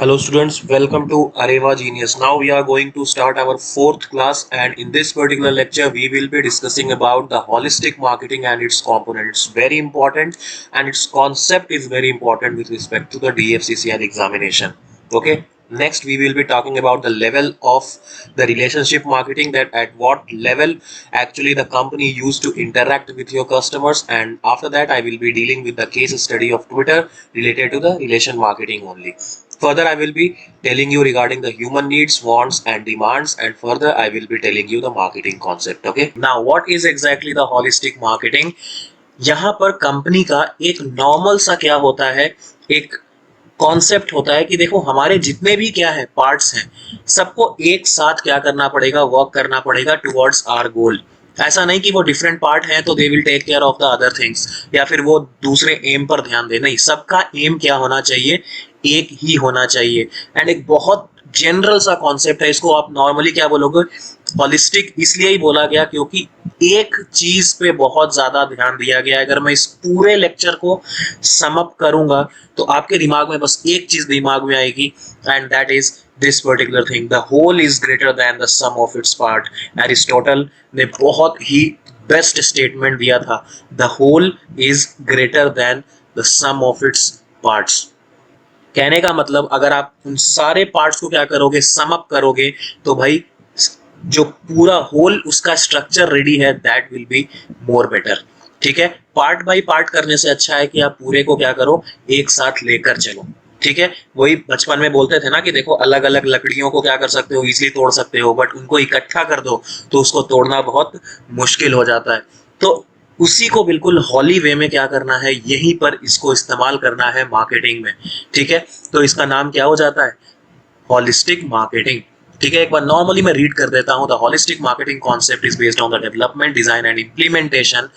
Hello students, welcome to Areva Genius. Now we are going to start our fourth class, and in this particular lecture we will be discussing about the holistic marketing and its components. Very important, and its concept is very important with respect to the DFCCI examination. Okay. Next we will be talking about the level of the relationship marketing, that at what level actually the company used to interact with your customers, and after that I will be dealing with the case study of Twitter related to the relation marketing only. Further, I will be telling you regarding the human needs, wants, and demands, and further, I will be telling you the marketing concept. Okay. Now, what is exactly the holistic marketing? यहाँ पर company का एक normal सा क्या होता है, एक concept होता है कि देखो हमारे जितने भी क्या है पार्ट्स हैं, सबको एक साथ क्या करना पड़ेगा, वर्क करना पड़ेगा टुवर्ड्स आवर गोल। ऐसा नहीं कि वो डिफरेंट पार्ट हैं तो they will take care of the other things, या फिर वो दूसरे एम पर ध्यान दे, नहीं, सबका एम क्या होना चाहिए, एक ही होना चाहिए। एंड एक बहुत जनरल सा कॉन्सेप्ट है, इसको आप नॉर्मली क्या बोलोगे, हॉलिस्टिक इसलिए ही बोला गया क्योंकि एक चीज पे बहुत ज्यादा ध्यान दिया गया है। अगर मैं इस पूरे लेक्चर को सम अप करूंगा तो आपके दिमाग में बस एक चीज दिमाग में आएगी, and that is this particular thing, the whole is greater than the sum of its part. Aristotle ने बहुत ही बेस्ट स्टेटमेंट दिया था, the whole is greater than the sum of its parts. कहने का मतलब अगर आप उन सारे पार्ट्स को क्या करोगे, सम अप करोगे, तो भाई जो पूरा होल उसका स्ट्रक्चर रेडी है, that will be more better. ठीक है, पार्ट बाय पार्ट करने से अच्छा है कि आप पूरे को क्या करो, एक साथ लेकर चलो। ठीक है, वही बचपन में बोलते थे ना कि देखो अलग अलग लकड़ियों को क्या कर सकते हो, इजीली तोड़ सकते हो, बट उनको इकट्ठा कर दो तो उसको तोड़ना बहुत मुश्किल हो जाता है। तो उसी को बिल्कुल हॉली वे में क्या करना है, यहीं पर इसको इस्तेमाल करना है मार्केटिंग में। ठीक है, तो इसका नाम क्या हो जाता है, हॉलिस्टिक मार्केटिंग। ठीक है, एक बार नॉर्मली मैं रीड कर देता हूं। The holistic marketing concept is based on the development, design and implementation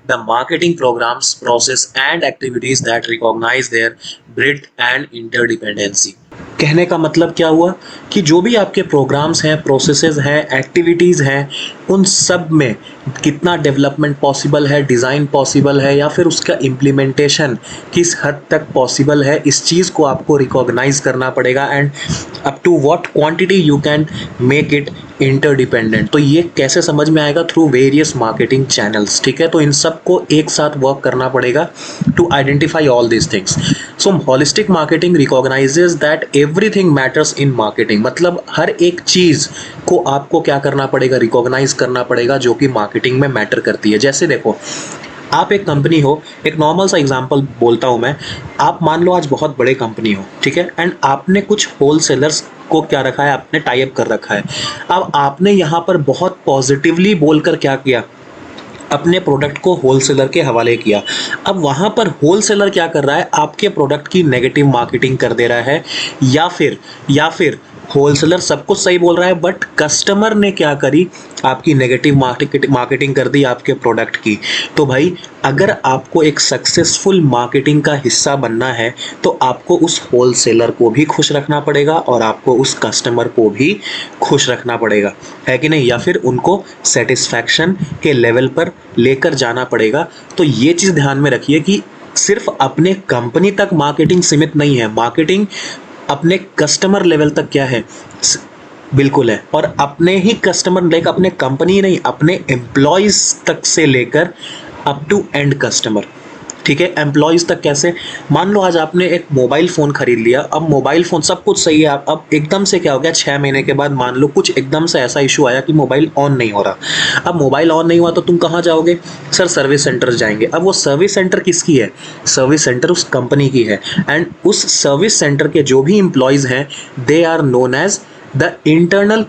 the marketing programs, process and activities that recognize their breadth and interdependency. कहने का मतलब क्या हुआ कि जो भी आपके प्रोग्राम्स हैं, प्रोसेसेस हैं, एक्टिविटीज़ हैं, उन सब में कितना डेवलपमेंट पॉसिबल है, डिज़ाइन पॉसिबल है, या फिर उसका इम्प्लीमेंटेशन किस हद तक पॉसिबल है, इस चीज़ को आपको रिकॉग्नाइज करना पड़ेगा, and up to what quantity you can make it interdependent. तो ये कैसे समझ में आएगा, थ्रू वेरियस मार्केटिंग चैनल्स। ठीक है, तो इन सबको एक साथ वर्क करना पड़ेगा to identify all this things. So holistic marketing recognizes that everything matters in marketing, मतलब हर एक चीज़ को आपको क्या करना पड़ेगा, रिकॉग्नाइज करना पड़ेगा जो कि मार्केटिंग में मैटर करती है। जैसे देखो, आप एक कंपनी हो, एक नॉर्मल सा एग्जांपल बोलता हूँ मैं, आप मान लो आज बहुत बड़े कंपनी हो, ठीक है, एंड आपने कुछ होलसेलर्स को क्या रखा है, आपने टाई अप कर रखा है। अब आपने यहाँ पर बहुत पॉजिटिवली बोलकर क्या किया, अपने प्रोडक्ट को होलसेलर के हवाले किया। अब वहाँ पर होलसेलर क्या कर रहा है, आपके प्रोडक्ट की नेगेटिव मार्केटिंग कर दे रहा है, या फिर होलसेलर सब कुछ सही बोल रहा है बट कस्टमर ने क्या करी, आपकी नेगेटिव मार्केटिंग कर दी आपके प्रोडक्ट की। तो भाई अगर आपको एक सक्सेसफुल मार्केटिंग का हिस्सा बनना है तो आपको उस होलसेलर को भी खुश रखना पड़ेगा और आपको उस कस्टमर को भी खुश रखना पड़ेगा, है कि नहीं, या फिर उनको सेटिस्फैक्शन के लेवल पर लेकर जाना पड़ेगा। तो ये चीज़ ध्यान में रखिए कि सिर्फ अपने कंपनी तक मार्केटिंग सीमित नहीं है, मार्केटिंग अपने कस्टमर लेवल तक क्या है, बिल्कुल है। और अपने ही कस्टमर लेकर, अपने कंपनी नहीं, अपने एम्प्लॉयज़ तक से लेकर अप टू एंड कस्टमर। ठीक है, एम्प्लॉयज़ तक कैसे, मान लो आज आपने एक मोबाइल फ़ोन खरीद लिया, अब मोबाइल फ़ोन सब कुछ सही है, अब एकदम से क्या हो गया, 6 महीने के बाद मान लो कुछ एकदम से ऐसा इशू आया कि मोबाइल ऑन नहीं हो रहा। अब मोबाइल ऑन नहीं हुआ तो तुम कहाँ जाओगे, सर सर्विस सेंटर जाएंगे। अब वो सर्विस सेंटर किसकी है, सर्विस सेंटर उस कंपनी की है, एंड उस सर्विस सेंटर के जो भी एम्प्लॉयज़ हैं, they are known as the internal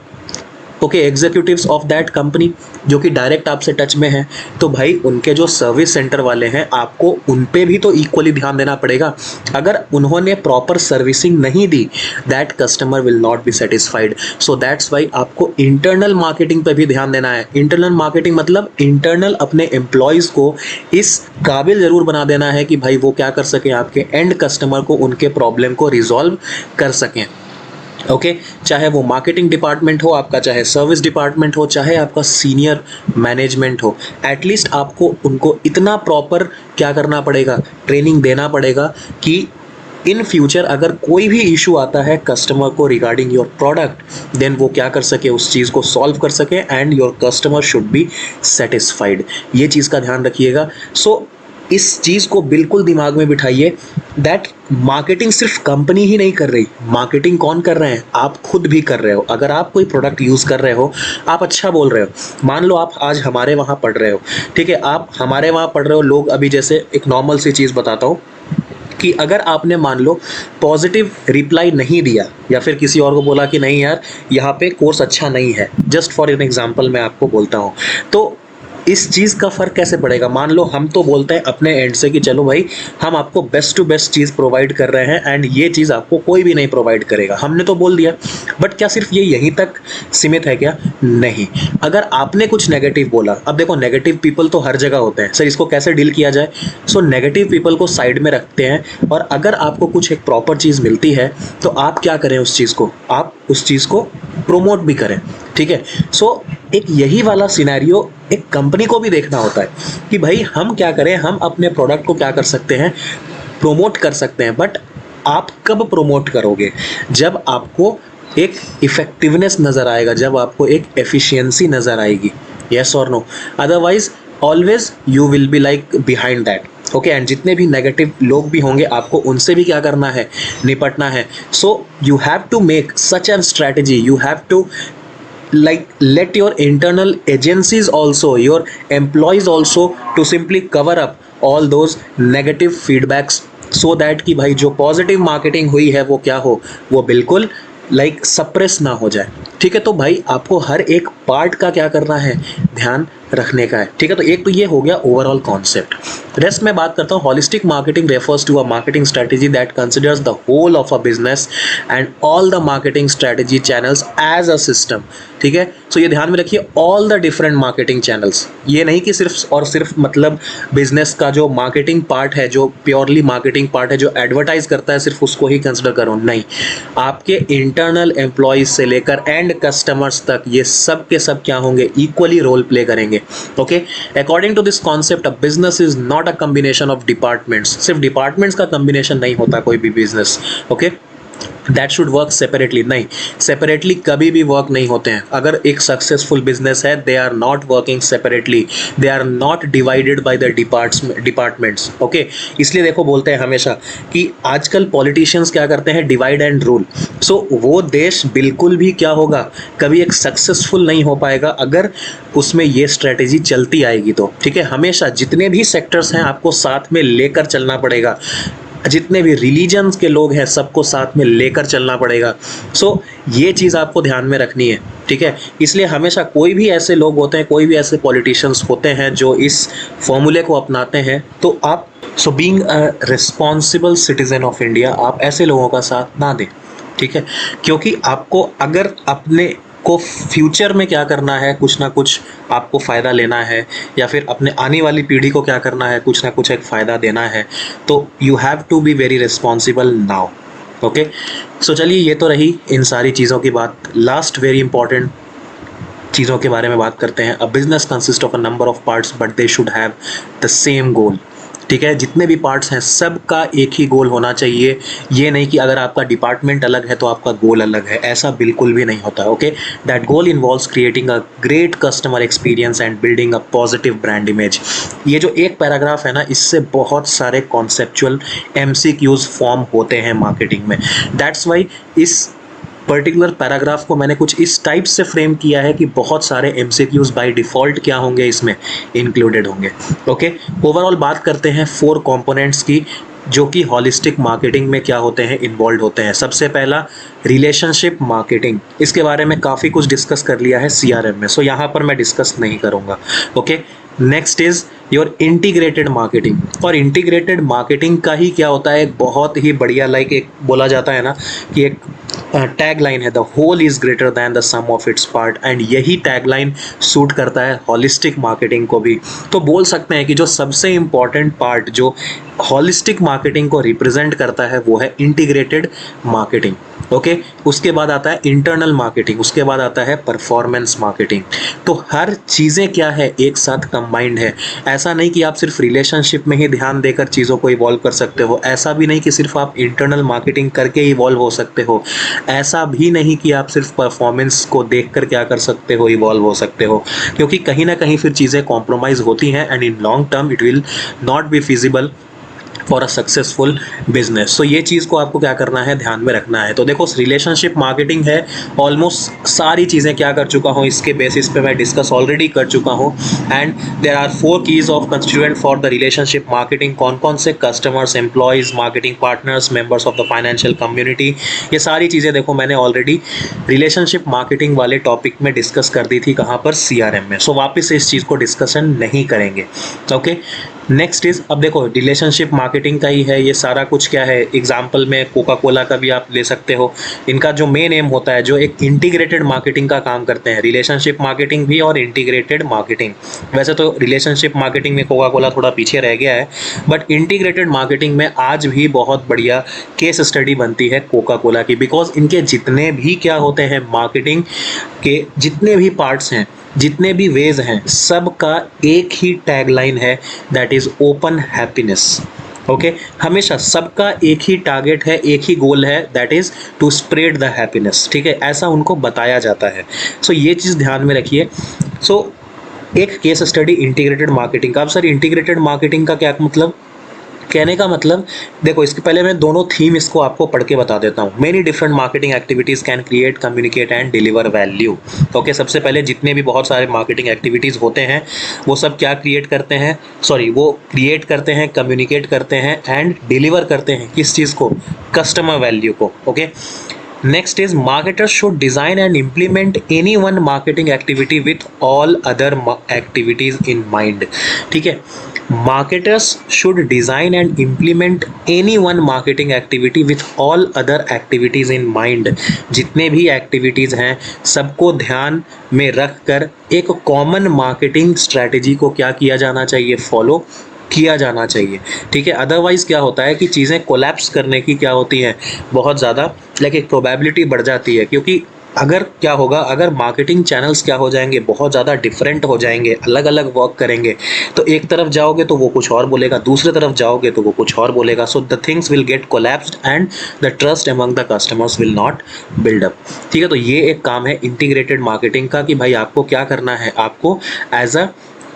executives of that company, जो कि डायरेक्ट आपसे टच में है। तो भाई उनके जो सर्विस सेंटर वाले हैं, आपको उन पे भी तो इक्वली ध्यान देना पड़ेगा। अगर उन्होंने प्रॉपर सर्विसिंग नहीं दी, that customer will not be satisfied. So that's why आपको इंटरनल मार्केटिंग पे भी ध्यान देना है। इंटरनल मार्केटिंग मतलब इंटरनल अपने एम्प्लॉयज़ को इस काबिल ज़रूर बना देना है कि भाई वो क्या कर सकें, आपके एंड कस्टमर को उनके प्रॉब्लम को रिजॉल्व कर सकें। ओके, चाहे वो मार्केटिंग डिपार्टमेंट हो आपका, चाहे सर्विस डिपार्टमेंट हो, चाहे आपका सीनियर मैनेजमेंट हो, एटलीस्ट आपको उनको इतना प्रॉपर क्या करना पड़ेगा, ट्रेनिंग देना पड़ेगा कि इन फ्यूचर अगर कोई भी इशू आता है कस्टमर को रिगार्डिंग योर प्रोडक्ट, देन वो क्या कर सके, उस चीज़ को सॉल्व कर सके and your customer should be satisfied. ये चीज़ का ध्यान रखिएगा। सो इस चीज़ को बिल्कुल दिमाग में बिठाइए दैट मार्केटिंग सिर्फ कंपनी ही नहीं कर रही, मार्केटिंग कौन कर रहे हैं, आप खुद भी कर रहे हो। अगर आप कोई प्रोडक्ट यूज़ कर रहे हो, आप अच्छा बोल रहे हो, मान लो आप आज हमारे वहाँ पढ़ रहे हो, ठीक है, आप हमारे वहाँ पढ़ रहे हो, लोग अभी जैसे एक नॉर्मल सी चीज़ बताता हूँ कि अगर आपने मान लो पॉजिटिव रिप्लाई नहीं दिया या फिर किसी और को बोला कि नहीं यार यहाँ पे कोर्स अच्छा नहीं है, जस्ट फॉर एन एग्जांपल मैं आपको बोलता हूँ, तो इस चीज़ का फ़र्क कैसे पड़ेगा। मान लो हम तो बोलते हैं अपने एंड से कि चलो भाई हम आपको बेस्ट टू बेस्ट चीज़ प्रोवाइड कर रहे हैं एंड ये चीज़ आपको कोई भी नहीं प्रोवाइड करेगा, हमने तो बोल दिया। बट क्या सिर्फ ये यहीं तक सीमित है क्या? नहीं। अगर आपने कुछ नेगेटिव बोला, अब देखो नेगेटिव पीपल तो हर जगह होते हैं सर, इसको कैसे डील किया जाए। सो नेगेटिव पीपल को साइड में रखते हैं और अगर आपको कुछ एक प्रॉपर चीज़ मिलती है तो आप क्या करें, उस चीज़ को आप उस चीज़ को प्रोमोट भी करें, ठीक है। सो एक यही वाला सिनेरियो एक कंपनी को भी देखना होता है कि भाई हम क्या करें, हम अपने प्रोडक्ट को क्या कर सकते हैं, प्रोमोट कर सकते हैं। बट आप कब प्रोमोट करोगे? जब आपको एक इफेक्टिवनेस नज़र आएगा, जब आपको एक एफिशिएंसी नज़र आएगी, यस और no. Otherwise always you will be like behind that, okay. And जितने भी नेगेटिव लोग भी होंगे आपको उनसे भी क्या करना है, निपटना है। So you have to make such an strategy, you have to like let your internal agencies also, your employees also to simply cover up all those negative feedbacks so that कि भाई जो पॉजिटिव मार्केटिंग हुई है वो क्या हो, वो बिल्कुल लाइक सप्रेस ना हो जाए, ठीक है। तो भाई आपको हर एक पार्ट का क्या करना है, ध्यान रखने का है, ठीक है। तो एक तो ये हो गया ओवरऑल कॉन्सेप्ट। रेस्ट में बात करता हूँ। Holistic marketing refers to a marketing strategy that considers the whole of a business and all the marketing strategy channels as a system, ठीक है। सो ये ध्यान में रखिए, all the different marketing channels, ये नहीं कि सिर्फ और सिर्फ मतलब बिजनेस का जो मार्केटिंग पार्ट है, जो प्योरली मार्केटिंग पार्ट है, जो एडवर्टाइज करता है, सिर्फ उसको ही कंसिडर करो, नहीं। आपके इंटरनल एम्प्लॉयज से लेकर एंड कस्टमर्स तक ये सब के सब क्या होंगे, इक्वली रोल प्ले करेंगे, okay. According to this concept a business is not a combination of departments, सिर्फ डिपार्टमेंट्स का कॉम्बिनेशन नहीं होता कोई भी business, okay. That should work separately, नहीं, सेपरेटली कभी भी वर्क नहीं होते हैं। अगर एक सक्सेसफुल बिजनेस है, they are not working separately, they are not divided by the departments, okay. इसलिए देखो बोलते हैं हमेशा कि आजकल पॉलिटिशियंस क्या करते हैं, डिवाइड एंड रूल। सो वो देश बिल्कुल भी क्या होगा, कभी एक सक्सेसफुल नहीं हो पाएगा अगर उसमें ये स्ट्रेटेजी चलती आएगी तो, ठीक है। हमेशा जितने भी सेक्टर्स हैं आपको साथ में लेकर चलना पड़ेगा, जितने भी रिलीजन्स के लोग हैं सबको साथ में लेकर चलना पड़ेगा। सो ये चीज़ आपको ध्यान में रखनी है, ठीक है। इसलिए हमेशा कोई भी ऐसे लोग होते हैं, कोई भी ऐसे पॉलिटिशियंस होते हैं जो इस फॉर्मूले को अपनाते हैं, तो आप so being a responsible citizen of India, आप ऐसे लोगों का साथ ना दें, ठीक है। क्योंकि आपको अगर अपने को फ्यूचर में क्या करना है, कुछ ना कुछ आपको फ़ायदा लेना है, या फिर अपने आने वाली पीढ़ी को क्या करना है, कुछ ना कुछ एक फ़ायदा देना है, तो you have to be very responsible now, okay. So चलिए, ये तो रही इन सारी चीज़ों की बात। लास्ट वेरी इंपॉर्टेंट चीज़ों के बारे में बात करते हैं। A business consist of a number of parts but they should have the same गोल, ठीक है। जितने भी पार्ट्स हैं सबका एक ही गोल होना चाहिए। ये नहीं कि अगर आपका डिपार्टमेंट अलग है तो आपका गोल अलग है, ऐसा बिल्कुल भी नहीं होता, okay. That goal involves creating a great customer experience and building a positive brand image. ये जो एक पैराग्राफ है ना, इससे बहुत सारे कॉन्सेप्चुअल MCQs फॉर्म होते हैं मार्केटिंग में। दैट्स वाई इस पर्टिकुलर पैराग्राफ को मैंने कुछ इस टाइप से फ्रेम किया है कि बहुत सारे MCQs बाय डिफ़ॉल्ट क्या होंगे, इसमें इंक्लूडेड होंगे, ओके। ओवरऑल बात करते हैं 4 कंपोनेंट्स की जो कि हॉलिस्टिक मार्केटिंग में क्या होते हैं, इन्वॉल्व होते हैं। सबसे पहला रिलेशनशिप मार्केटिंग, इसके बारे में काफ़ी कुछ डिस्कस कर लिया है CRM में, सो यहाँ पर मैं डिस्कस नहीं करूँगा, okay. Next is your integrated marketing, और इंटीग्रेटेड मार्केटिंग का ही क्या होता है, एक बहुत ही बढ़िया लाइक एक बोला जाता है ना कि एक टैग लाइन है, the whole is greater than the sum of its part, and यही टैग लाइन सूट करता है हॉलिस्टिक मार्केटिंग को भी। तो बोल सकते हैं कि जो सबसे इम्पॉर्टेंट पार्ट जो हॉलिस्टिक मार्केटिंग को रिप्रेजेंट करता है वो है इंटीग्रेटेड मार्केटिंग, ओके। उसके बाद आता है इंटरनल मार्केटिंग, उसके बाद आता है परफॉर्मेंस मार्केटिंग। तो हर चीज़ें क्या है, एक साथ कंबाइंड है। ऐसा नहीं कि आप सिर्फ रिलेशनशिप में ही ध्यान देकर चीज़ों को इवॉल्व कर सकते हो, ऐसा भी नहीं कि सिर्फ आप इंटरनल मार्केटिंग करके इवॉल्व हो सकते हो, ऐसा भी नहीं कि आप सिर्फ परफॉर्मेंस को देख कर क्या कर सकते हो, इवॉल्व हो सकते हो, क्योंकि कहीं ना कहीं फिर चीज़ें कॉम्प्रोमाइज़ होती हैं and in long term it will not be feasible for a successful business. So ये चीज़ को आपको क्या करना है, ध्यान में रखना है। तो देखो रिलेशनशिप मार्केटिंग है, ऑलमोस्ट सारी चीज़ें क्या कर चुका हूँ, इसके बेसिस पे मैं डिस्कस ऑलरेडी कर चुका हूँ। And there are 4 keys of constituent for the relationship marketing. कौन कौन से, customers, employees, marketing partners, members of the financial community, ये सारी चीज़ें देखो मैंने ऑलरेडी रिलेशनशिप मार्केटिंग वाले टॉपिक में डिस्कस कर दी थी, कहाँ पर, CRM में। सो वापस इस चीज़ को डिस्कशन नहीं करेंगे। ओके, नेक्स्ट इज, अब देखो रिलेशनशिप मार्केटिंग का ही है ये सारा कुछ। क्या है, एग्जांपल में कोका कोला का भी आप ले सकते हो। इनका जो मेन एम होता है, जो एक इंटीग्रेटेड मार्केटिंग का काम करते हैं, रिलेशनशिप मार्केटिंग भी और इंटीग्रेटेड मार्केटिंग। वैसे तो रिलेशनशिप मार्केटिंग में कोका कोला थोड़ा पीछे रह गया है, बट इंटीग्रेटेड मार्केटिंग में आज भी बहुत बढ़िया केस स्टडी बनती है कोका कोला की, बिकॉज इनके जितने भी क्या होते हैं, मार्केटिंग के जितने भी पार्ट्स हैं, जितने भी वेज हैं, सबका एक ही टैगलाइन है, that is open happiness. Okay, हमेशा सबका एक ही टारगेट है, एक ही गोल है, that is to spread the happiness. ठीक है, ऐसा उनको बताया जाता है। सो ये चीज़ ध्यान में रखिए। सो एक केस स्टडी इंटीग्रेटेड मार्केटिंग का। अब सर इंटीग्रेटेड मार्केटिंग का क्या मतलब, कहने का मतलब, देखो इसके पहले मैं दोनों थीम इसको आपको पढ़ के बता देता हूँ। Many different marketing activities can create, communicate and deliver value. Okay, सबसे पहले जितने भी बहुत सारे मार्केटिंग एक्टिविटीज़ होते हैं, वो सब क्या क्रिएट करते हैं, वो क्रिएट करते हैं, कम्युनिकेट करते हैं एंड डिलीवर करते हैं, किस चीज़ को, कस्टमर वैल्यू को। Okay, next is, marketers should design and implement any one marketing activity with all other activities in mind. ठीक है, marketers should design and implement any one marketing activity with all other activities in mind. जितने भी activities हैं, सबको ध्यान में रख कर एक कॉमन मार्केटिंग स्ट्रैटेजी को क्या किया जाना चाहिए, फॉलो किया जाना चाहिए। ठीक है, अदरवाइज क्या होता है कि चीज़ें कोलैप्स करने की क्या होती हैं, बहुत ज़्यादा एक प्रोबेबिलिटी बढ़ जाती है। क्योंकि अगर क्या होगा, अगर मार्केटिंग चैनल्स क्या हो जाएंगे, बहुत ज़्यादा डिफरेंट हो जाएंगे, अलग अलग वर्क करेंगे, तो एक तरफ जाओगे तो वो कुछ और बोलेगा, दूसरे तरफ जाओगे तो वो कुछ और बोलेगा। So the things will get collapsed and the trust among the customers will not build up. ठीक है, तो ये एक काम है इंटीग्रेटेड मार्केटिंग का कि भाई आपको क्या करना है, आपको एज अ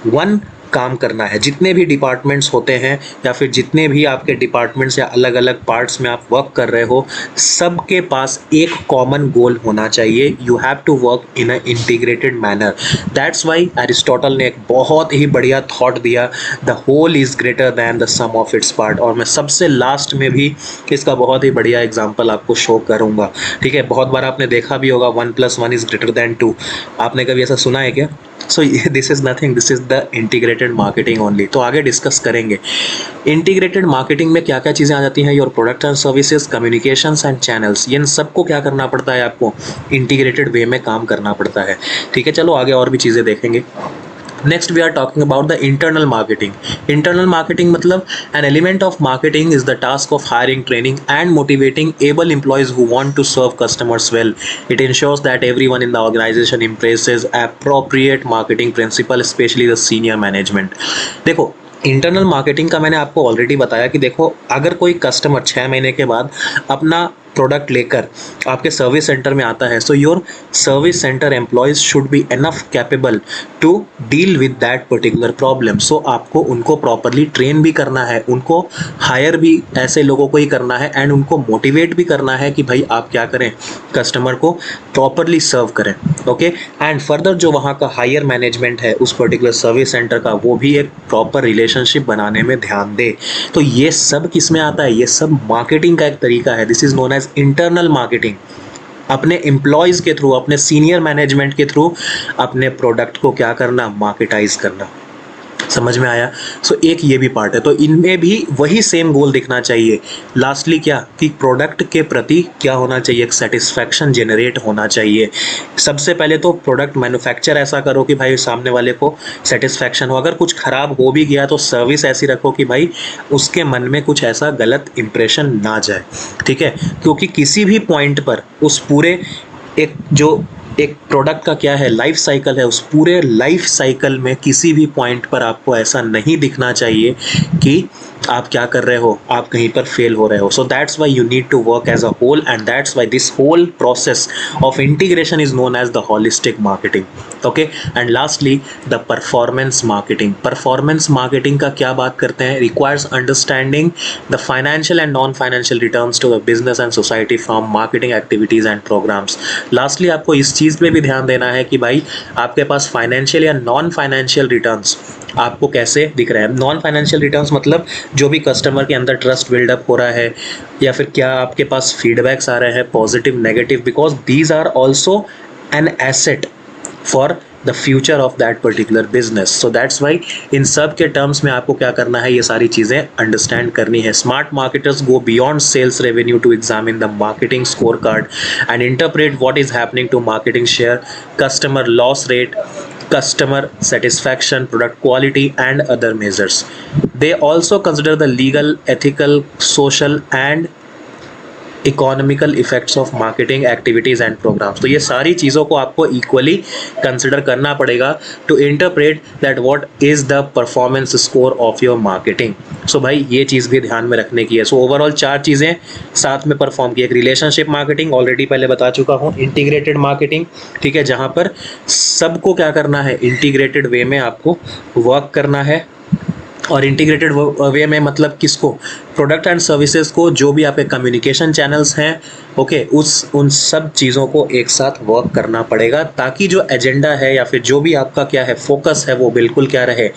वन काम करना है। जितने भी डिपार्टमेंट्स होते हैं या फिर जितने भी आपके डिपार्टमेंट्स या अलग अलग पार्ट्स में आप वर्क कर रहे हो, सबके पास एक कॉमन गोल होना चाहिए। You have to work in a integrated manner. That's why Aristotle ने एक बहुत ही बढ़िया थॉट दिया, the whole is greater than the sum of its part. और मैं सबसे लास्ट में भी इसका बहुत ही बढ़िया एग्जाम्पल आपको शो करूंगा। ठीक है, बहुत बार आपने देखा भी होगा 1+1 इज ग्रेटर दैन 2। आपने कभी ऐसा सुना है क्या? So this is nothing, this is the integrated marketing only. तो आगे डिस्कस करेंगे इंटीग्रेटेड मार्केटिंग में क्या क्या चीज़ें आ जाती हैं, your product and services, communications and channels. इन सबको क्या करना पड़ता है, आपको इंटीग्रेटेड वे में काम करना पड़ता है। ठीक है, चलो आगे और भी चीज़ें देखेंगे। Next we are talking about the internal marketing. Internal marketing मतलब an element of marketing is the task of hiring, training and motivating able employees who want to serve customers well. It ensures that everyone in the organization embraces appropriate marketing principle, especially the senior management. देखो internal marketing का मैंने आपको already बताया कि देखो अगर कोई customer 6 महीने के बाद अपना प्रोडक्ट लेकर आपके सर्विस सेंटर में आता है, so your service centre employees should be enough capable to deal with that particular problem. So आपको उनको प्रॉपरली ट्रेन भी करना है, उनको हायर भी ऐसे लोगों को ही करना है एंड उनको मोटिवेट भी करना है कि भाई आप क्या करें, कस्टमर को प्रॉपरली सर्व करें। ओके, एंड फर्दर जो वहाँ का हायर मैनेजमेंट है उस पर्टिकुलर सर्विस सेंटर का, वो भी एक प्रॉपर रिलेशनशिप बनाने में ध्यान दे। तो ये सब किस में आता है, ये सब मार्केटिंग का एक तरीका है। This is known as internal marketing. अपने एम्प्लॉयज के थ्रू, अपने सीनियर मैनेजमेंट के थ्रू अपने प्रोडक्ट को क्या करना, मार्केटाइज करना। समझ में आया? सो एक ये भी पार्ट है, तो इनमें भी वही सेम गोल दिखना चाहिए। लास्टली क्या कि प्रोडक्ट के प्रति क्या होना चाहिए, एक सेटिस्फैक्शन जनरेट होना चाहिए। सबसे पहले तो प्रोडक्ट मैन्युफैक्चर ऐसा करो कि भाई सामने वाले को सेटिस्फैक्शन हो। अगर कुछ खराब हो भी गया तो सर्विस ऐसी रखो कि भाई उसके मन में कुछ ऐसा गलत इंप्रेशन ना जाए, ठीक है? क्योंकि किसी भी पॉइंट पर उस पूरे एक प्रोडक्ट का क्या है लाइफ साइकिल है, उस पूरे लाइफ साइकिल में किसी भी पॉइंट पर आपको ऐसा नहीं दिखना चाहिए कि आप क्या कर रहे हो, आप कहीं पर फेल हो रहे हो। So that's why you need to work as a whole, and that's why this whole process of integration is known as the holistic marketing. Okay, and lastly the performance marketing. Performance marketing का क्या बात करते हैं, requires understanding the financial and non financial returns to the business and society from marketing activities and programs. Lastly आपको इस चीज़ पे भी ध्यान देना है कि भाई आपके पास फाइनेंशियल या नॉन फाइनेंशियल रिटर्न्स आपको कैसे दिख रहे हैं। नॉन फाइनेंशियल रिटर्न्स मतलब जो भी कस्टमर के अंदर ट्रस्ट बिल्डअप हो रहा है, या फिर क्या आपके पास फीडबैक्स आ रहे हैं positive negative, because these are also an asset for the future of that particular business. So that's why इन सब के टर्म्स में आपको क्या करना है, ये सारी चीज़ें अंडरस्टैंड करनी है। Smart marketers go beyond sales revenue to examine the marketing score card and interpret what is happening to marketing share, customer loss rate, customer satisfaction, product quality, and other measures. They also consider the legal, ethical, social, and economical effects of marketing activities and programs. तो ये सारी चीज़ों को आपको equally consider करना पड़ेगा to interpret that what is the performance score of your marketing. So भाई ये चीज़ भी ध्यान में रखने की है। सो ओवरऑल 4 चीज़ें साथ में परफॉर्म की। एक रिलेशनशिप मार्केटिंग ऑलरेडी पहले बता चुका हूँ, इंटीग्रेटेड मार्केटिंग, ठीक है, जहाँ पर सबको क्या करना है, इंटीग्रेटेड वे में आपको वर्क करना है। और इंटीग्रेटेड वे में मतलब किसको, प्रोडक्ट एंड सर्विसेज को, जो भी आपके कम्युनिकेशन चैनल्स हैं, ओके, उन सब चीज़ों को एक साथ वर्क करना पड़ेगा, ताकि जो एजेंडा है या फिर जो भी आपका क्या है फोकस है वो बिल्कुल क्या रहे,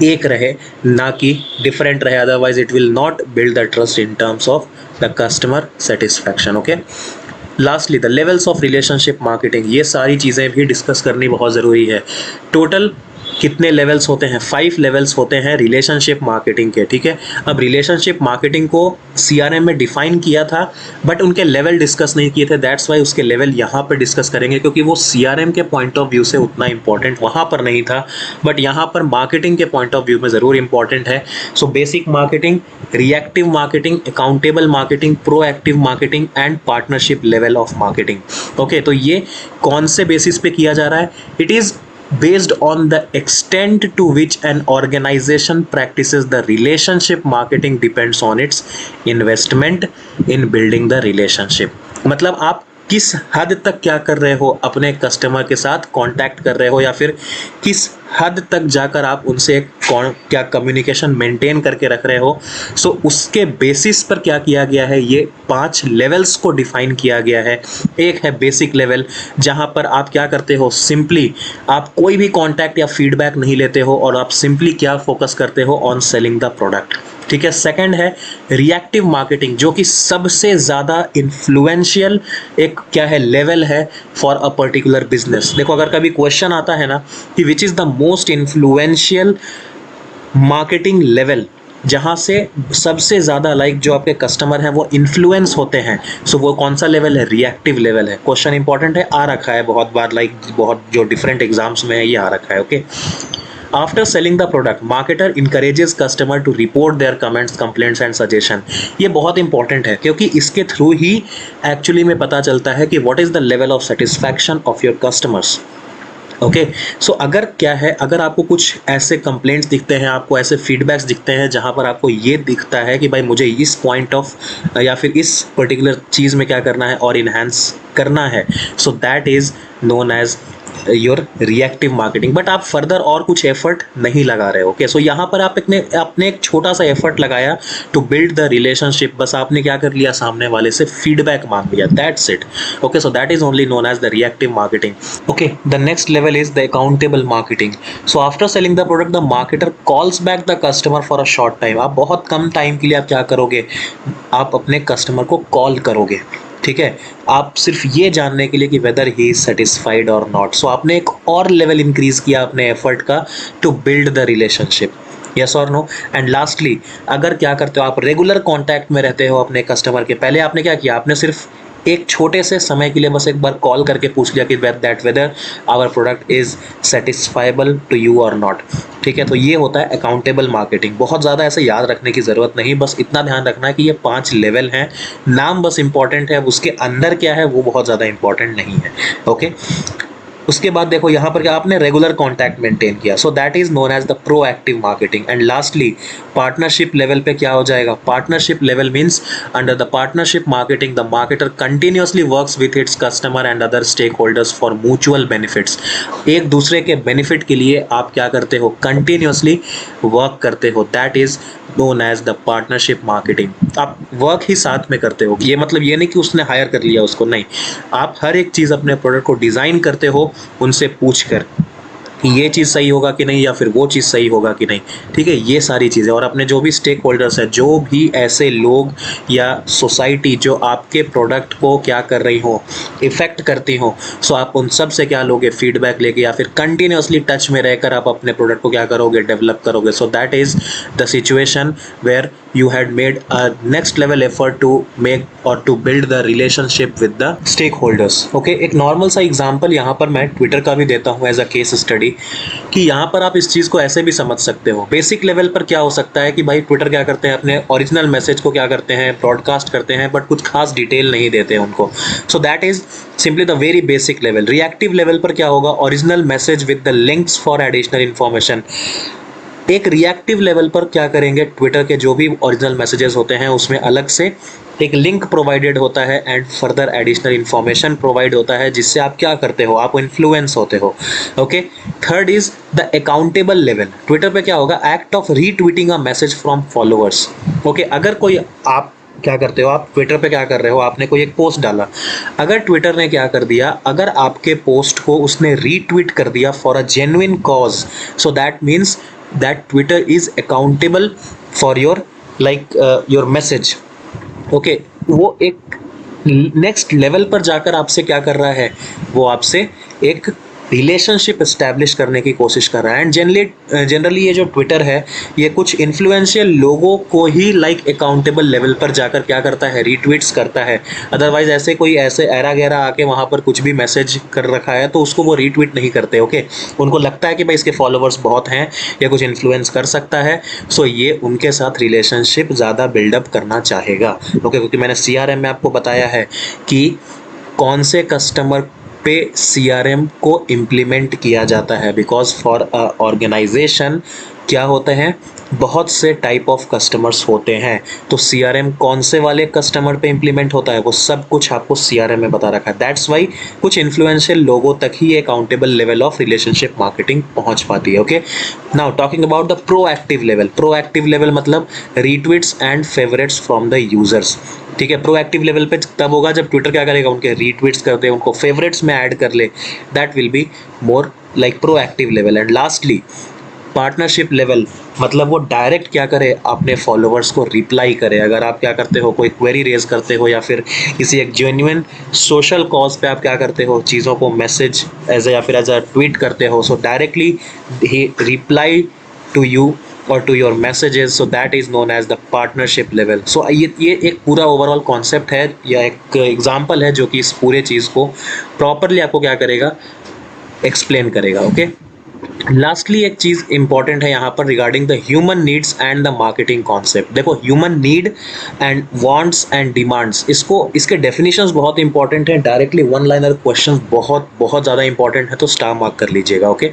एक रहे, ना कि डिफरेंट रहे। Otherwise it will not build the trust in terms of the customer satisfaction. Okay, lastly the levels of relationship marketing, ये सारी चीज़ें भी डिस्कस करनी बहुत ज़रूरी है। टोटल कितने लेवल्स होते हैं, 5 लेवल्स होते हैं रिलेशनशिप मार्केटिंग के, ठीक है। अब रिलेशनशिप मार्केटिंग को सीआरएम में डिफाइन किया था, बट उनके लेवल डिस्कस नहीं किए थे। दैट्स वाई उसके लेवल यहाँ पर डिस्कस करेंगे, क्योंकि वो सीआरएम के पॉइंट ऑफ व्यू से उतना इंपॉर्टेंट वहाँ पर नहीं था, बट यहाँ पर मार्केटिंग के पॉइंट ऑफ व्यू में ज़रूर इंपॉर्टेंट है। So basic marketing, reactive marketing, accountable marketing, proactive marketing and partnership level of marketing. Okay, तो ये कौन से बेसिस पे किया जा रहा है, it is based on the extent to which an organization practices the relationship marketing depends on its investment in building the relationship। मतलब आप किस हद तक क्या कर रहे हो, अपने कस्टमर के साथ कांटेक्ट कर रहे हो, या फिर किस हद तक जाकर आप उनसे क्या कम्युनिकेशन मेंटेन करके रख रहे हो। सो उसके बेसिस पर क्या किया गया है, ये 5 लेवल्स को डिफाइन किया गया है। एक है बेसिक लेवल, जहां पर आप क्या करते हो, सिंपली आप कोई भी कांटेक्ट या फीडबैक नहीं लेते हो, और आप सिंपली क्या फोकस करते हो, ऑन सेलिंग द प्रोडक्ट, ठीक है। सेकंड है रिएक्टिव मार्केटिंग, जो कि सबसे ज़्यादा इन्फ्लुएंशियल एक क्या है लेवल है फॉर अ पर्टिकुलर बिजनेस। देखो, अगर कभी क्वेश्चन आता है ना कि which is the most influential marketing level, जहाँ से सबसे ज़्यादा जो आपके कस्टमर हैं वो इन्फ्लुएंस होते हैं, सो वो कौन सा लेवल है, रिएक्टिव लेवल है। क्वेश्चन इंपॉर्टेंट है, आ रखा है बहुत बार, बहुत जो डिफरेंट एग्जाम्स में है ये आ रखा है। Okay, After selling the product, marketer encourages customer to report their comments, complaints and suggestion। ये बहुत इंपॉर्टेंट है, क्योंकि इसके थ्रू ही एक्चुअली में पता चलता है कि what is the level of satisfaction of your customers। Okay, so अगर क्या है, अगर आपको कुछ ऐसे कंप्लेंट्स दिखते हैं, आपको ऐसे फीडबैक्स दिखते हैं जहां पर आपको ये दिखता है कि भाई मुझे इस पॉइंट ऑफ या फिर इस पर्टिकुलर चीज़ में क्या करना है और इन्हांस करना है, so that is known as your reactive marketing. But आप फर्दर और कुछ एफर्ट नहीं लगा रहे हो। ओके, सो यहाँ पर आप अपने एक छोटा सा एफर्ट लगाया टू बिल्ड द रिलेशनशिप, बस आपने क्या कर लिया, सामने वाले से फीडबैक मांग लिया, that's it. Okay, so that is only known as the reactive marketing. Okay, the next level is the accountable marketing। So after selling the product, the marketer calls back the customer for a short time। आप बहुत कम time के लिए आप क्या करोगे, आप अपने customer को कॉल करोगे, ठीक है, आप सिर्फ ये जानने के लिए कि वेदर ही इज सेटिस्फाइड और नॉट, सो आपने एक और लेवल इंक्रीज किया अपने एफर्ट का to build the relationship, yes और नो। एंड लास्टली, अगर क्या करते हो आप रेगुलर कांटेक्ट में रहते हो अपने कस्टमर के, पहले आपने क्या किया, आपने सिर्फ एक छोटे से समय के लिए बस एक बार कॉल करके पूछ लिया कि that whether our product is satisfiable to you और नॉट, ठीक है। तो ये होता है अकाउंटेबल मार्केटिंग। बहुत ज़्यादा ऐसे याद रखने की ज़रूरत नहीं, बस इतना ध्यान रखना है कि ये 5 लेवल हैं, नाम बस इंपॉर्टेंट है, उसके अंदर क्या है वो बहुत ज़्यादा इंपॉर्टेंट नहीं है, ओके। उसके बाद देखो यहाँ पर क्या आपने रेगुलर कांटेक्ट मेंटेन किया, so that is known as the proactive marketing. And lastly, partnership level पे क्या हो जाएगा, partnership level means under the partnership marketing the marketer continuously works with its customer and other stakeholders for mutual benefits. एक दूसरे के benefit के लिए आप क्या करते हो, कंटिन्यूअसली वर्क करते हो, that is known as the partnership marketing. आप वर्क ही साथ में करते हो, ये मतलब ये नहीं कि उसने हायर कर लिया उसको, नहीं, आप हर एक चीज़ अपने प्रोडक्ट को डिज़ाइन करते हो उनसे पूछ कर कि ये चीज़ सही होगा कि नहीं, या फिर वो चीज़ सही होगा कि नहीं, ठीक है, ये सारी चीज़ें। और अपने जो भी स्टेक होल्डर्स हैं, जो भी ऐसे लोग या सोसाइटी जो आपके प्रोडक्ट को क्या कर रही हो, इफ़ेक्ट करती हो, सो आप उन सब से क्या लोगे, फीडबैक लेके, या फिर कंटिन्यूसली टच में रहकर आप अपने प्रोडक्ट को क्या करोगे, डेवलप करोगे। So that is the situation where you had made a next level effort to make or to build the relationship with the stakeholders, okay। एक नॉर्मल सा एग्जांपल यहाँ पर मैं ट्विटर का भी देता हूँ एज अ केस स्टडी, कि यहाँ पर आप इस चीज़ को ऐसे भी समझ सकते हो। बेसिक लेवल पर क्या हो सकता है कि भाई ट्विटर क्या करते हैं, अपने ओरिजिनल मैसेज को क्या करते हैं, ब्रॉडकास्ट करते हैं, बट कुछ खास डिटेल नहीं देते हैं उनको, सो that is simply the very basic level. Reactive level पर क्या होगा, original message with the links for additional information. एक रिएक्टिव लेवल पर क्या करेंगे, ट्विटर के जो भी ओरिजिनल मैसेजेस होते हैं उसमें अलग से एक लिंक प्रोवाइडेड होता है and further additional information provide होता है, जिससे आप क्या करते हो, आप इन्फ्लुएंस होते हो, okay. Third is the accountable level. Twitter पे क्या होगा, act of retreating a message from followers, okay. अगर कोई आप क्या करते हो, आप ट्विटर पे क्या कर रहे हो, आपने कोई एक पोस्ट डाला, अगर ट्विटर ने क्या कर दिया, अगर आपके पोस्ट को उसने रीट्वीट कर दिया for a genuine cause, so that means that Twitter is accountable for your your message, okay। वो एक नेक्स्ट लेवल पर जाकर आपसे क्या कर रहा है, वो आपसे एक रिलेशनशिप इस्टेब्लिश करने की कोशिश कर रहा है। एंड जनरली ये जो ट्विटर है, ये कुछ इन्फ्लुएंशियल लोगों को ही अकाउंटेबल लेवल पर जाकर क्या करता है, रीट्वीट्स करता है। अदरवाइज ऐसे कोई ऐसे एरा गैरा आके वहाँ पर कुछ भी मैसेज कर रखा है तो उसको वो रीट्वीट नहीं करते, ओके। उनको लगता है कि भाई इसके फॉलोअर्स बहुत हैं, ये कुछ इन्फ्लुएंस कर सकता है, सो ये उनके साथ रिलेशनशिप ज़्यादा बिल्डअप करना चाहेगा, ओके। क्योंकि मैंने CRM में आपको बताया है कि कौन से कस्टमर पे CRM को इम्प्लीमेंट किया जाता है, बिकॉज फॉर ऑर्गेनाइजेशन क्या होते हैं, बहुत से टाइप ऑफ कस्टमर्स होते हैं, तो CRM कौन से वाले कस्टमर पे इम्प्लीमेंट होता है वो सब कुछ आपको CRM में बता रखा है। दैट्स वाई कुछ इन्फ्लुएंशियल लोगों तक ही accountable level of relationship marketing पहुंच पाती है, okay. Now talking about the proactive level. Proactive level मतलब retweets and favourites from the users, ठीक है। प्रोएक्टिव लेवल पे तब होगा जब ट्विटर क्या करेगा, उनके रीट्वीट्स कर दे, उनको फेवरेट्स में ऐड कर ले, that will be more like proactive level. And lastly partnership level मतलब वो डायरेक्ट क्या करे, अपने फॉलोअर्स को रिप्लाई करे। अगर आप क्या करते हो, कोई क्वेरी रेज करते हो या फिर किसी एक जेन्युइन सोशल कॉज पे आप क्या करते हो, चीज़ों को मैसेज एज या फिर एज अ ट्वीट करते हो, सो डायरेक्टली ही reply to you or to your messages, so that is known as the partnership level। so ये एक पूरा ओवरऑल कॉन्सेप्ट है या एक एग्जांपल है जो कि इस पूरे चीज़ को प्रॉपरली आपको क्या करेगा, एक्सप्लेन करेगा, ओके। लास्टली एक चीज़ इंपॉर्टेंट है यहाँ पर regarding the human needs and the marketing concept. देखो human need and wants and demands, इसके डेफिनेशंस बहुत इंपॉर्टेंट हैं। डायरेक्टली वन लाइनर क्वेश्चन बहुत बहुत ज़्यादा इंपॉर्टेंट है, तो स्टार मार्क कर लीजिएगा, ओके।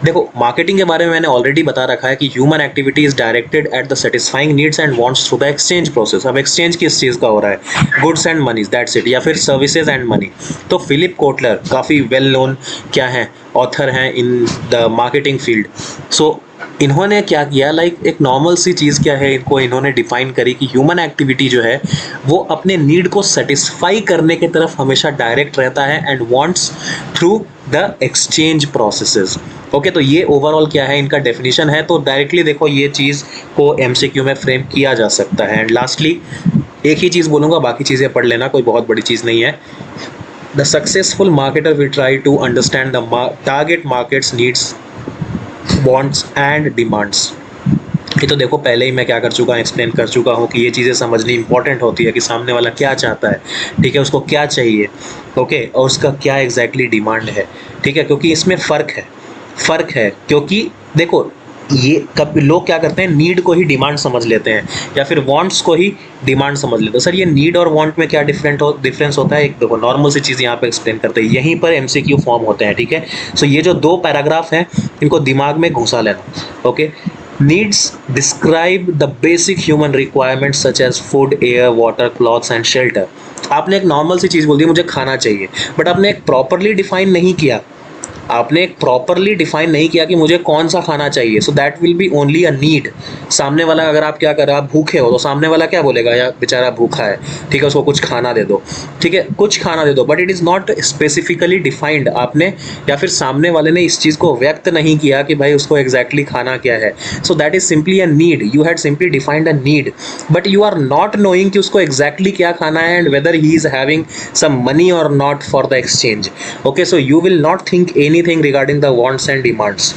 देखो मार्केटिंग के बारे में मैंने ऑलरेडी बता रखा है कि human activity is directed at the satisfying needs and wants through the exchange process. अब एक्सचेंज किस चीज़ का हो रहा है, goods and money, that's it, या फिर सर्विसेज एंड मनी। तो फिलिप कोटलर काफ़ी वेल नोन क्या है, ऑथर हैं इन द मार्केटिंग फील्ड। सो इन्होंने क्या किया, एक नॉर्मल सी चीज़ क्या है, इन्होंने डिफाइन करी कि ह्यूमन एक्टिविटी जो है वो अपने नीड को सेटिस्फाई करने की तरफ हमेशा डायरेक्ट रहता है and wants through the exchange processes, okay. तो ये ओवरऑल क्या है, इनका डेफिनेशन है। तो डायरेक्टली देखो ये चीज़ को MCQ में फ्रेम किया जा सकता है। एंड लास्टली एक ही चीज़ बोलूँगा, बाकी चीज़ें पढ़ लेना, कोई बहुत बड़ी चीज़ नहीं है। The successful marketer will try to understand the target markets needs, wants and demands. ये तो देखो पहले ही मैं क्या कर चुका हूँ, एक्सप्लेन कर चुका हूँ कि ये चीज़ें समझनी इंपॉर्टेंट होती है कि सामने वाला क्या चाहता है, ठीक है, उसको क्या चाहिए, ओके, और उसका क्या एग्जैक्टली डिमांड है, ठीक है, क्योंकि इसमें फ़र्क है क्योंकि देखो ये कब लोग क्या करते हैं, नीड को ही डिमांड समझ लेते हैं या फिर वांट्स को ही डिमांड समझ लेते हैं। सर ये नीड और वांट में क्या डिफरेंस होता है, एक देखो नॉर्मल सी चीज़ यहाँ पे एक्सप्लेन करते हैं, यहीं पर एमसीक्यू फॉर्म होते हैं, ठीक है। सो ये जो 2 पैराग्राफ हैं इनको दिमाग में घुसा लेना, okay. Needs describe the basic human requirements such as food, air, water, clothes and shelter. आपने एक नॉर्मल सी चीज़ बोल दी, मुझे खाना चाहिए, बट आपने एक प्रॉपरली डिफाइन नहीं किया, कि मुझे कौन सा खाना चाहिए। So that will B only a need. सामने वाला अगर आप क्या कर रहे हो, आप भूखे हो, तो सामने वाला क्या बोलेगा, यार बेचारा भूखा है, ठीक है, उसको कुछ खाना दे दो, ठीक है, कुछ खाना दे दो, but it is not specifically defined आपने, या फिर सामने वाले ने इस चीज़ को व्यक्त नहीं किया कि भाई उसको एग्जैक्टली खाना क्या है। So that is simply a need, you had simply defined a need, but you are not knowing कि उसको एग्जैक्टली क्या खाना है and whether he is having some money और not for the exchange, okay. So you will not think anything regarding the wants and demands.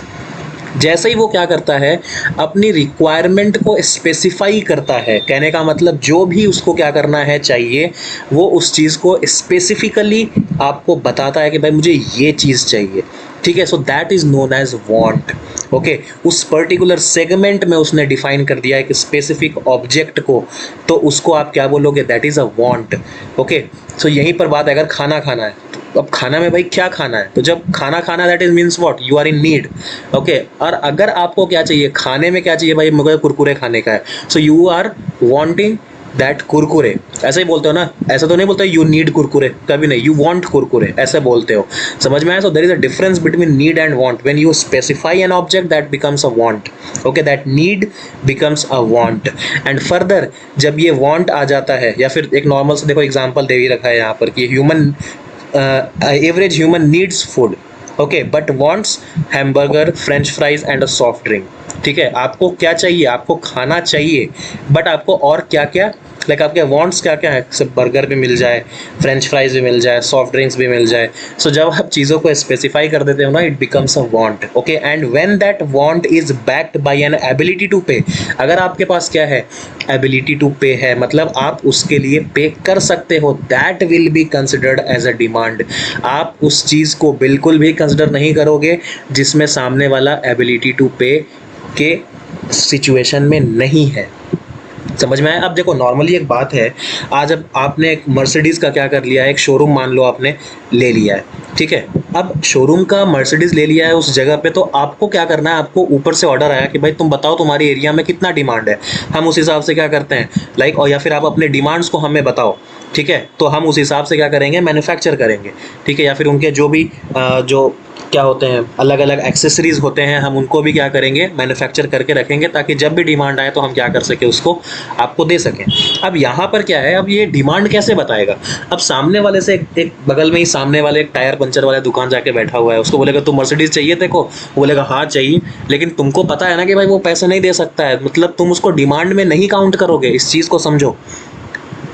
जैसे ही वो क्या करता है, अपनी रिक्वायरमेंट को स्पेसिफाई करता है, कहने का मतलब जो भी उसको क्या करना है चाहिए, वो उस चीज़ को स्पेसिफिकली आपको बताता है कि भाई मुझे ये चीज़ चाहिए, ठीक है। So that is known as want, okay. उस पर्टिकुलर सेगमेंट में उसने डिफाइन कर दिया है कि स्पेसिफिक ऑब्जेक्ट को, तो उसको आप क्या बोलोगे, that is a want, okay. So यहीं पर बात है, अगर खाना खाना है, अब खाना में भाई क्या खाना है, तो जब खाना खाना that is means what, you are in need, okay. और अगर आपको क्या चाहिए, खाने में क्या चाहिए, भाई मुझे कुरकुरे खाने का है, so you are wanting that Kurkure, ऐसे ही बोलते हो ना, ऐसा तो नहीं बोलते यू नीड कुरकुरे, कभी नहीं, यू वांट कुरकुरे, ऐसे बोलते हो, समझ में आया। So there is a difference between need and want. When you specify an object that becomes a want, okay, that need becomes a want. And further जब ये वांट आ जाता है, या फिर एक नॉर्मल से देखो एग्जांपल दे ही रखा है यहाँ पर कि human average human needs food, okay, but wants hamburger, French fries and a soft drink, ठीक है। आपको क्या चाहिए, आपको खाना चाहिए, बट आपको और क्या क्या, लाइक आपके वांट्स क्या क्या है, सब बर्गर भी मिल जाए, फ्रेंच फ्राइज भी मिल जाए, सॉफ्ट ड्रिंक्स भी मिल जाए। सो जब आप चीज़ों को स्पेसिफाई कर देते हो ना, it becomes a want, okay. And when that want is backed by an ability to pay, अगर आपके पास क्या है, एबिलिटी टू पे है, मतलब आप उसके लिए पे कर सकते हो, that will be considered as a demand. आप उस चीज़ को बिल्कुल भी कंसिडर नहीं करोगे जिसमें सामने वाला एबिलिटी टू पे के सिचुएशन में नहीं है, समझ में आया। अब देखो नॉर्मली एक बात है, आज अब आपने एक मर्सिडीज़ का क्या कर लिया है, एक शोरूम मान लो आपने ले लिया है, ठीक है। अब शोरूम का मर्सिडीज़ ले लिया है उस जगह पे, तो आपको क्या करना है, आपको ऊपर से ऑर्डर आया कि भाई तुम बताओ तुम्हारी एरिया में कितना डिमांड है, हम उस हिसाब से क्या करते हैं, लाइक, और या फिर आप अपने डिमांड्स को हमें बताओ, ठीक है, तो हम उस हिसाब से क्या करेंगे, मैन्युफैक्चर करेंगे, ठीक है। या फिर उनके जो भी जो क्या होते हैं, अलग अलग एक्सेसरीज होते हैं, हम उनको भी क्या करेंगे, मैन्युफैक्चर करके रखेंगे, ताकि जब भी डिमांड आए तो हम क्या कर सके, उसको आपको दे सकें। अब यहाँ पर क्या है, अब ये डिमांड कैसे बताएगा, अब सामने वाले से एक बगल में ही सामने वाले एक टायर पंचर वाले दुकान जाके बैठा हुआ है, उसको बोलेगा तुम मर्सिडीज चाहिए तेरे को, वो बोलेगा हाँ चाहिए, लेकिन तुमको पता है ना कि भाई वो पैसे नहीं दे सकता है, मतलब तुम उसको डिमांड में नहीं काउंट करोगे, इस चीज़ को समझो,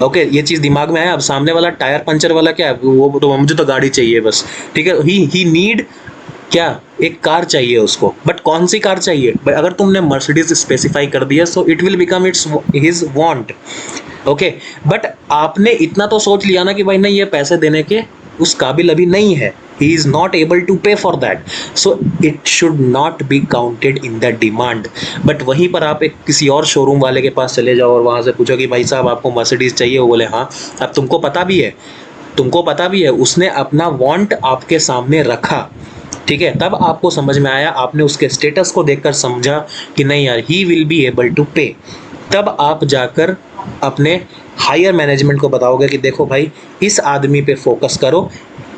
ओके। ये चीज़ दिमाग में आया। अब सामने वाला टायर पंचर वाला क्या है, वो तो मुझे तो गाड़ी चाहिए बस, ठीक है, ही नीड क्या, एक कार चाहिए उसको, बट कौन सी कार चाहिए भाई, अगर तुमने मर्सिडीज स्पेसिफाई कर दिया, so it will become it's his want, okay. But आपने इतना तो सोच लिया ना कि भाई नहीं, ये पैसे देने के उस काबिल अभी नहीं है, he is not able to pay for that, so it should not be counted in the demand। But वहीं पर आप एक किसी और शोरूम वाले के पास चले जाओ और वहाँ से पूछो कि भाई साहब आपको मर्सिडीज़ चाहिए, वो बोले हाँ। अब तुमको पता भी है उसने अपना वांट आपके सामने रखा, ठीक है, तब आपको समझ में आया, आपने उसके स्टेटस को देखकर समझा कि नहीं यार, he will be able to pay, तब आप जाकर अपने हायर मैनेजमेंट को बताओगे कि देखो भाई इस आदमी पे फोकस करो,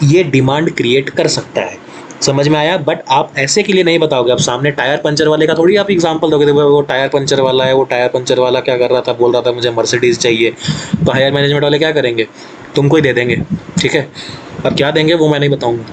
ये डिमांड क्रिएट कर सकता है, समझ में आया। बट आप ऐसे के लिए नहीं बताओगे, आप सामने टायर पंचर वाले का थोड़ी आप एग्जांपल दोगे, देखो वो टायर पंचर वाला है, वो टायर पंचर वाला क्या कर रहा था, बोल रहा था मुझे मर्सिडीज़ चाहिए, तो हायर मैनेजमेंट वाले क्या करेंगे, तुमको ही दे देंगे, ठीक है। अब क्या देंगे वो मैं नहीं बताऊँगा।